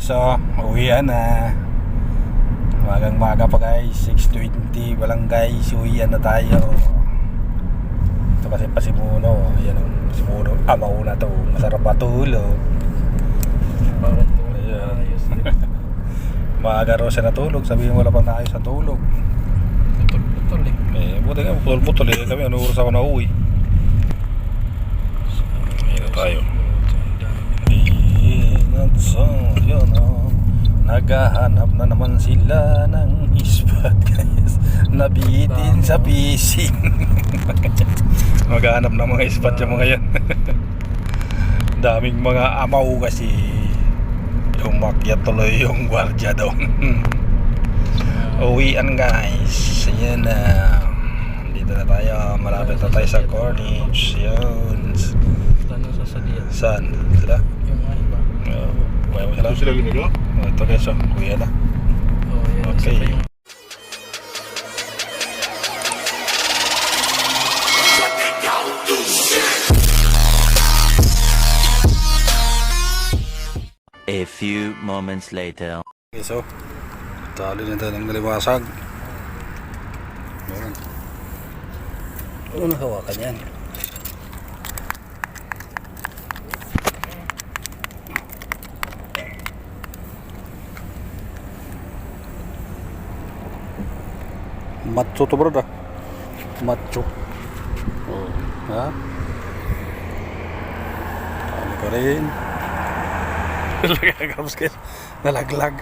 So, uwian na. Magang maga pa guys, 6:20 pa lang guys, uwian na tayo. Ito kasi Pasimuno, ayan o, Pasimuno, mauna to, masarap matulog. Ayan. Maaga raw siya natulog, sabihin wala pang naayos sa tulog. Putol eh. Buti nga, putol eh, kami ano oras ako na uwi. Ayan na tayo. Ingat sa yan o. Naghahanap na naman sila ng ispat guys. Nabitin sa fishing. Maghahanap ng mga ispat yung mga yan. Daming mga amaw kasi. Umakyat tuloy yung gwardiya doon. Uwian guys. Ayan na. Dito na tayo. Malapit na tayo sa Corniche. Yun. Tanong sa sadiya. Saan? Sila? Yung mga iba. Buhay mo sila? Sila lumigo? Ito guys, uwian na. Oh, yan. Okay. Isa pa yung A few moments later. Okay, so tali na tayo ng naliwasag. Ayan. Ano na hawakan yan? Macho to bro da. Macho. Oh, ha? Ano ka rin? Nalagagabs guys. Nalaglag.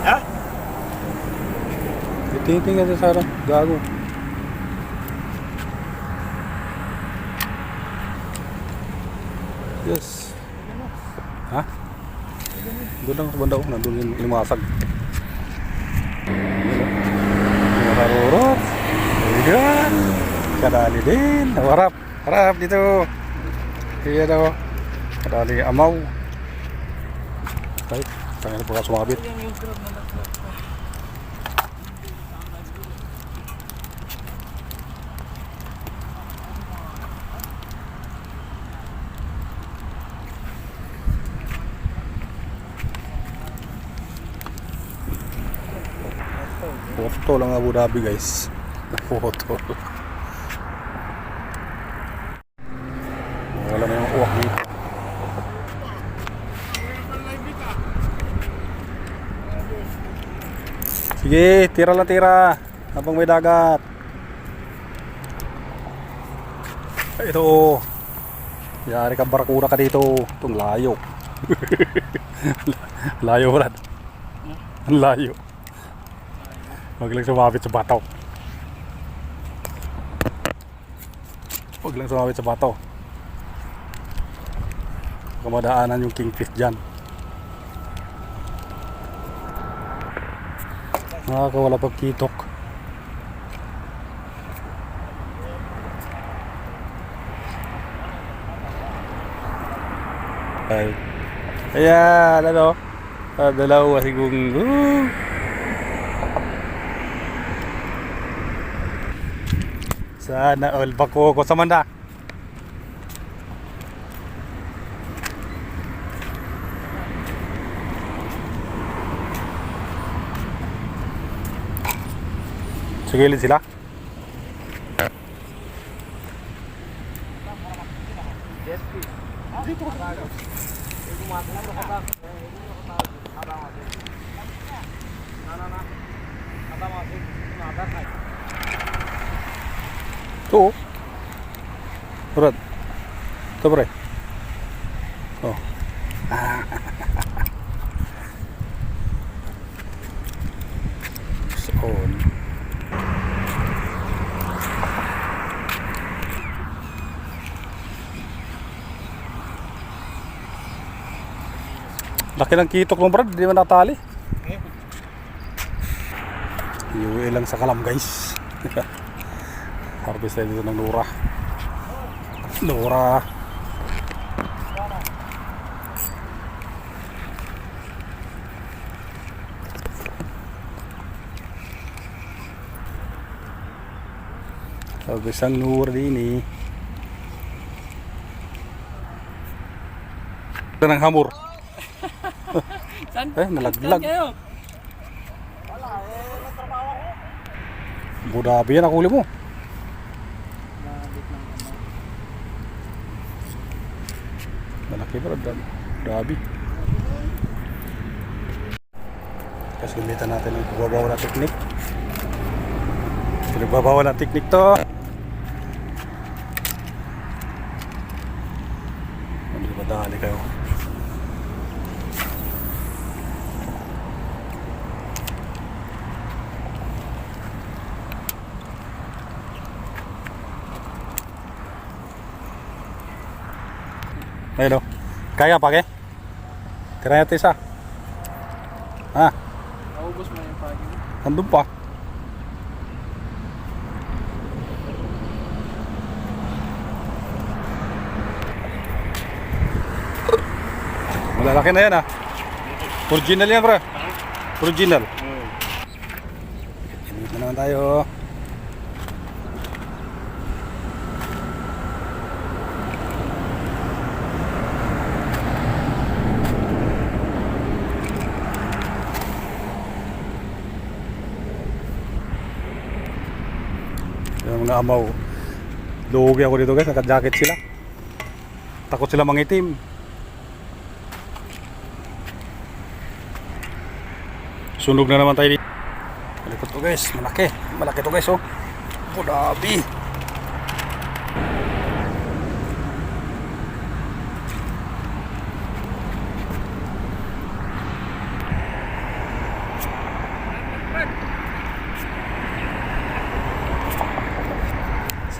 Ha? Titingnan sa Sarah. Gago. Yes. Ha? Doon lang sa banda ko. Nandun yung limasag. Mararurot. Ayan. Kadali din. Harap. Harap dito. Iya daw. Kadali amaw. Ay, tangin na pagka sumabit. Foto lang Abu Dhabi guys. Foto. Wala na yung uwak dito. Sige, tira lang tira habang may dagat. Ito. Yari ka barakuda ka dito. Itong layo. Layo Brad. Ang layo. Huwag lang sumabit sa bato. Huwag lang sumabit sa bato. Kamadaanan yung kingfish dyan. Nakakawala pagkitok. Ay. Ayan, ano? Dalawa sigong. Sana all bako ko sa manda. Sigilid sila. Tuh. Berat. Tuh bre. Oh. On. Laki ng kitok mo Brad, di man natali. Iuwi lang sa kalam guys. Harvest tayo dito ng lura. Lura. Harvest ang lura din eh. ka ng hamor. Saan? Nalaglag. Saan kayo? Budabi yan, nakuli mo. Malaki ba? Budabi. Kasi gamitan natin yung pagbabawal na teknik. Pinagbabawal na teknik to. Hindi ba dali kayo? Ayun o. Kaya pa ke? Tira natin isa. Ha? Naubos mo yung pagi mo. Nandun pa. Malalaki na yan, ha. Original yan, bro. Original. Init na naman tayo. Yung mga amaw, lugi ako dito guys, naka-jacket sila. Takot sila mangitim. Sunog na naman tayo dito. Malikot to guys, malaki. Malaki to guys, oh. Budabi.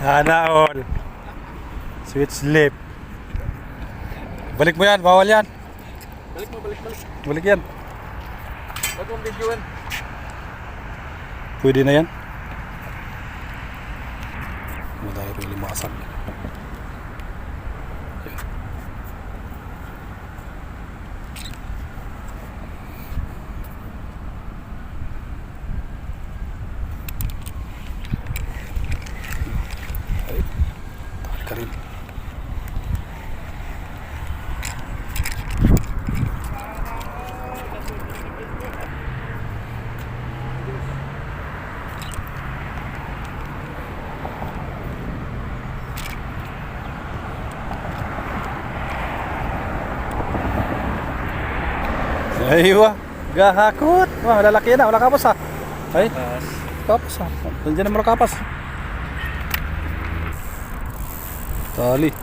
Sana all. Sweet sleep. Balik mo yan, bawal yan. Balik mo, balik. Balik yan. Ba't mong videoan? Pwede na yan. Madali ko yung limasag. Ay, tali ka rin. Aywa, gahakot. Wah, lalaki na, wala kapas ha. Ay, kapas ha. Nandiyan naman kapas. Tali.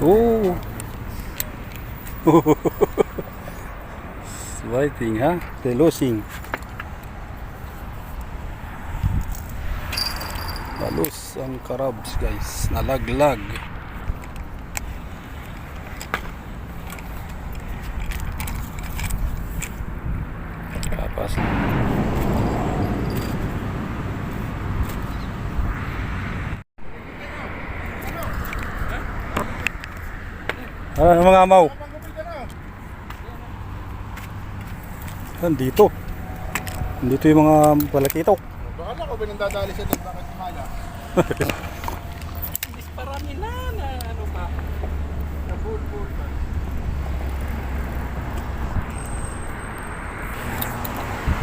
Oh. Fighting ha, telosing. Balos ang karabs guys, nalaglag. Kapas. Mga amaw. Nandito. Nandito yung mga palakitok. Baka na ko ba nandadali sa doon? Bakit kumala? Mas parami na ano pa. Nabulbul pa.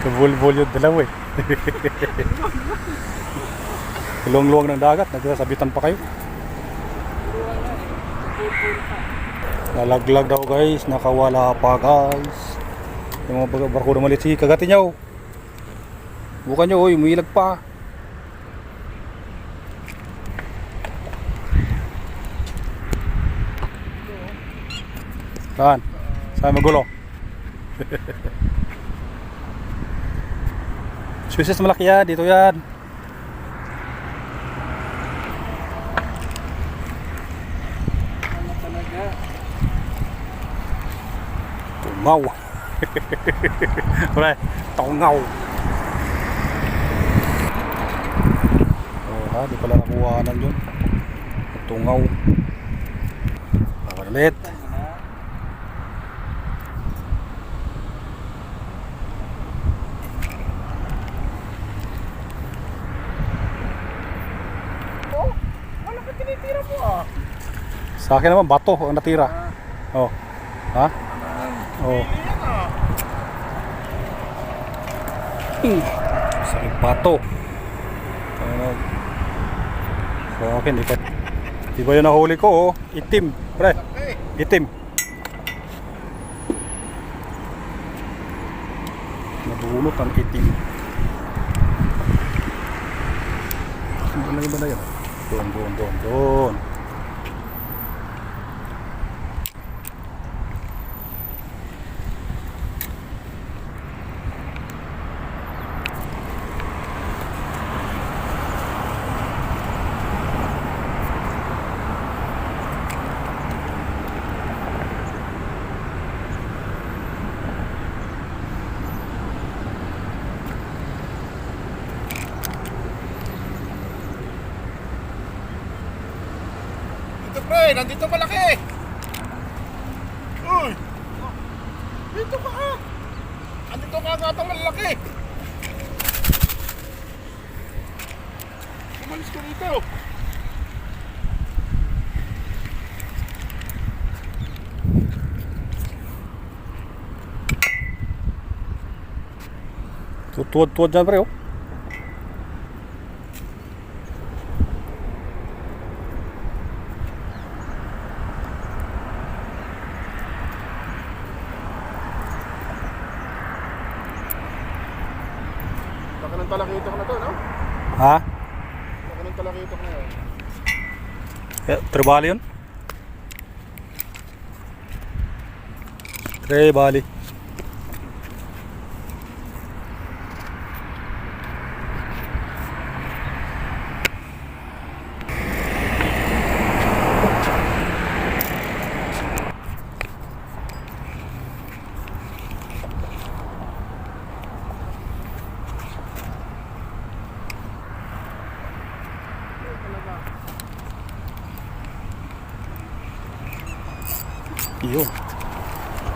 Kabul-bul yung dalaw eh. Luwang-luwang ng dagat. Nagsasabitan pa kayo. Nalaglag daw guys. Nakawala pa guys. Yung mga barko na malit. Sige, kagatin nyo. Bukan nyo, oy, umilag pa. Saan? Saan magulo? Swiss malaki yan, dito yan. Ano talaga? Tungaw. Pre, tungaw. Oh, ha, di pala nakuhanan yun. Tungaw. Pakalit. Sa akin naman, bato ang natira. Oh. Ha? Oh. Sakit bato. Sa akin, di ba yun nahuli ko, oh. Itim, pre. Itim. Nabunot ang itim. Iba na yun. Doon. Dito pre, nandito malaki. Uy! Dito ka ah! Andito ka nga itong malaki. Umalis ka dito. Tuwad dyan, pre, oh. Laki ng talakitok na to, no? Ha? Laki ng talakitok na yun. Trebali yun? Trebali. Yun.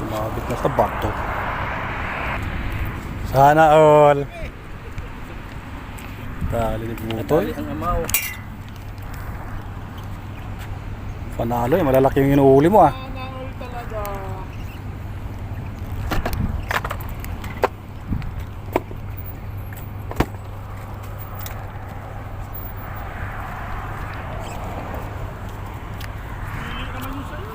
Tumabit na sa bato. Sana all. Dali ni Butoy. Ang amaw. Panalo eh. Malalaki yung inuuli mo ah. Nangaul talaga. Pili naman yun sa'yo.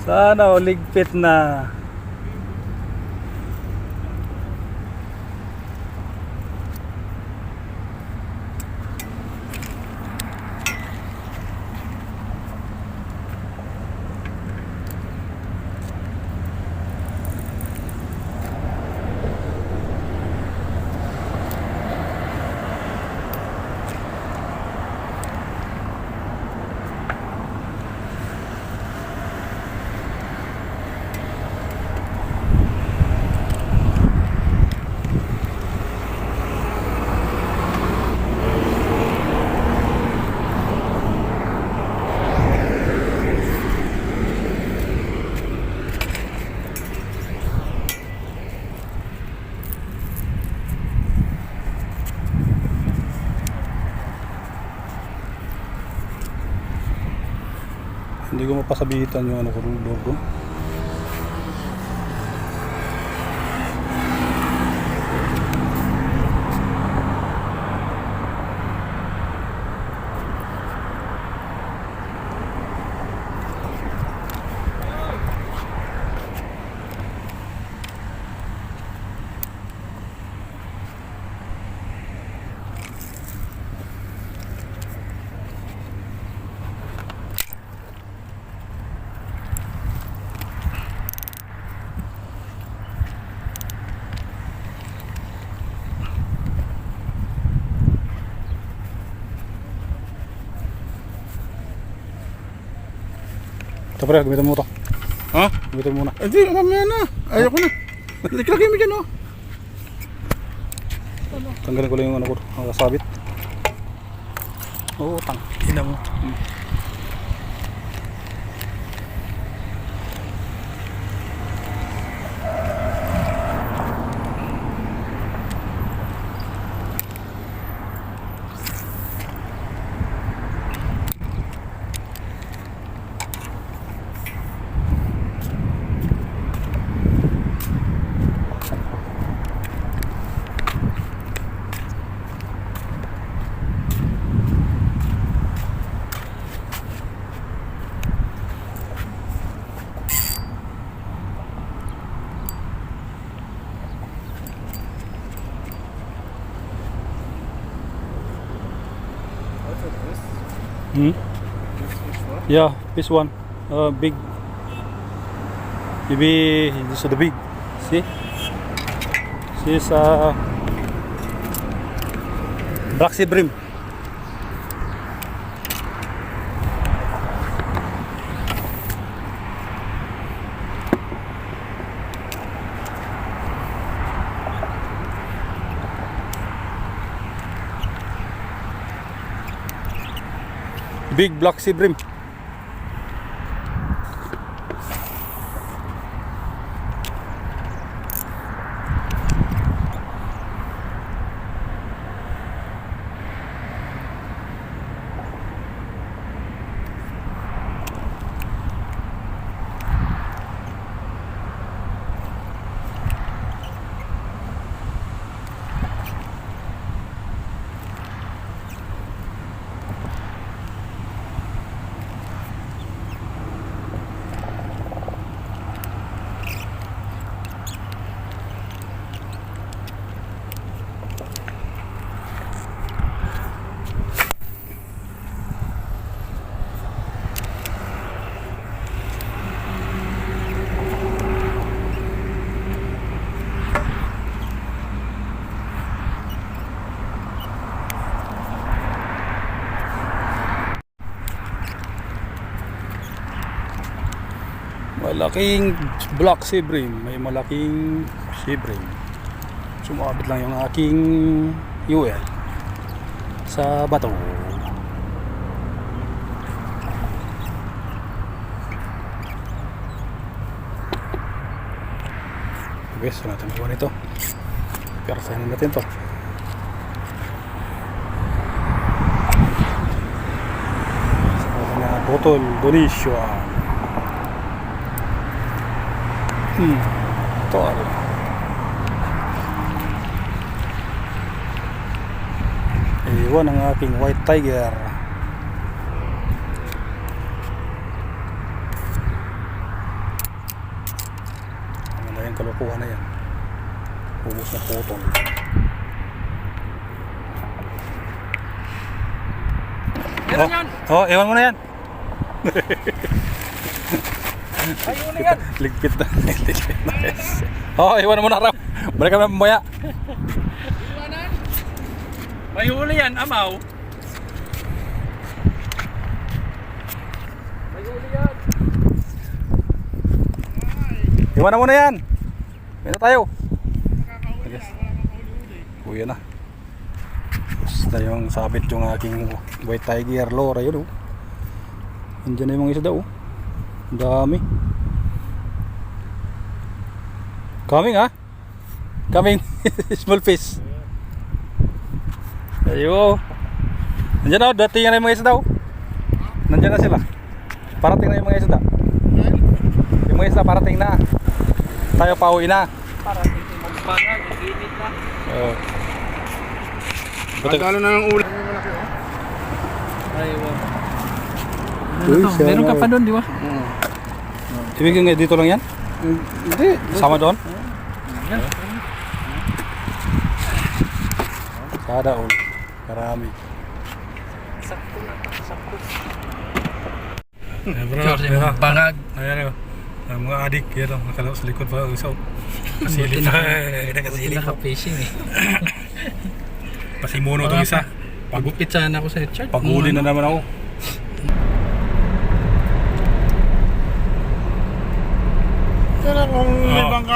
Sana all ligpit na. Hindi ko mapasabitan yung ano ko logo. Ito pre, gamitin mo ito. Ha? Gamitin mo muna. Hindi, mamaya na. Ayoko na. Lagay mo dyan, oh. Tanggalin ko lang yung ano ko, sabit. Oo, ina mo. Hmm? Yeah, this one. Big. Maybe this is the big. See? This is Black Sea Bream. Big Black Sea Bream. Malaking Black Sea Bream, may malaking Sea Bream. Sumabit lang yung aking UL sa bato. Okay, so natin magawa nito. Persahin natin to. Sa na botol donation. Tol. Iwan ang aking White Tiger. Ano na yung kalukuhan na yan. Ubus na putol. Oh, iwan mo na yan. Ayun na yan. Ligpit na. Ligpit na. Oh, iwan mo na raw. Balik kami mamaya. Iwanan. May huli yan, amaw. May huli yan. Iwan mo na yan. May na tayo. Kuya na. Basta yung sabit yung aking White Tiger lure. Yun, oh. Nandiyan na yung mga isda, oh. Ang dami. Coming, ha? Coming. Small fish. Ayo. Nandiyan na, dating na yung mga isda, oh. Nandiyan na sila. Parating na yung mga isda. Yung mga isda parating na. Tayo pauwi na. Para hindi magpangag, init na. Pagkalo na ng ulan. Ayun. Uy, Meron ka pa doon, di ba? Ibig nga dito lang yan? Hindi. Sama doon? Sada all. Karami. Sakto na. Sakto. Bro, Bangag. ayan o. Ang mga adik, yan o. Nakalaw sa likod pa. Isa o. Kasilip. Nakasilip. Naka-fishing eh. Pasimuno itong isa. Pagupit sana ako sa chart. Paghuli na naman ako.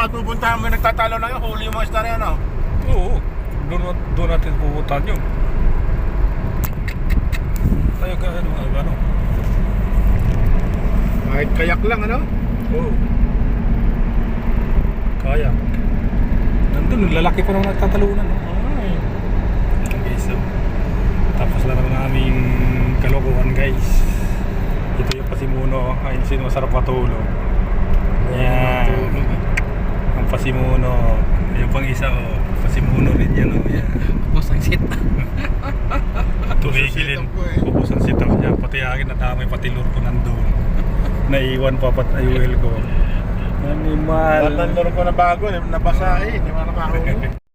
lahat pupuntahan mo nagtatalo lang yun, huli yung mga isda na yan, oh. Oo, doon natin pupuntahan yun. Tayo ka, ano? Kahit kayak lang, ano? Oo. Kaya. Nandun, lalaki pa nung nagtatalunan. Ay. Ayan guys, so. Tapos lang naman aming kalokohan guys. Ito yung pasimuno. Ayun sino masarap matulog. Ayan. Ang pasimuno. Yung pang isa, oh. Pasimuno rin yan, oh. Ayan. Tapos ang sit. Tumigilin. Pupus ang sitaw niya. Pati akin nadamay, pati lure ko nandun. Naiwan pa pat ayuel ko. Animal. Lahat ng laro ko na bago, nabasa eh, hindi mo nakahuli.